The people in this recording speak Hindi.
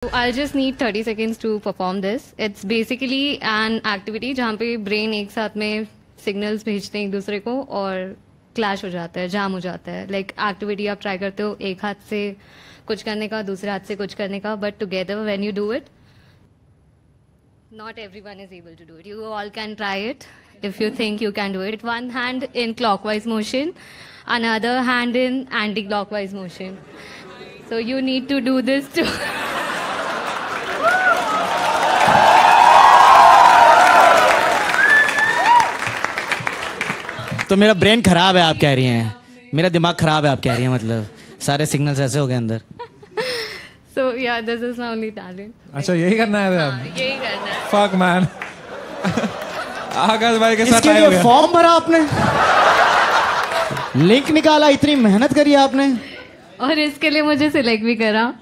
I'll just need 30 seconds to perform this. It's basically an activity जहाँ पे brain एक साथ में signals भेजते हैं एक दूसरे को और clash हो जाता है, jam हो जाता है. Like activity आप try करते हो एक हाथ से कुछ करने का, दूसरे हाथ से कुछ करने का, but together when you do it, not everyone is able to do it. You all can try it if you think you can do it. One hand in clockwise motion, another hand in anti-clockwise motion. So you need to do this too. तो मेरा ब्रेन खराब है आप कह रही हैं, मेरा दिमाग खराब है आप कह रही हैं, मतलब सारे सिग्नल्स ऐसे हो गए अंदर. So yeah, this is my only talent. अच्छा यही करना है अब? यही करना है. Fuck man. आकाश भाई के साथ इसके लिए फॉर्म भरा आपने, लिंक निकाला, इतनी मेहनत करी आपने और इसके लिए मुझे सिलेक्ट भी करा.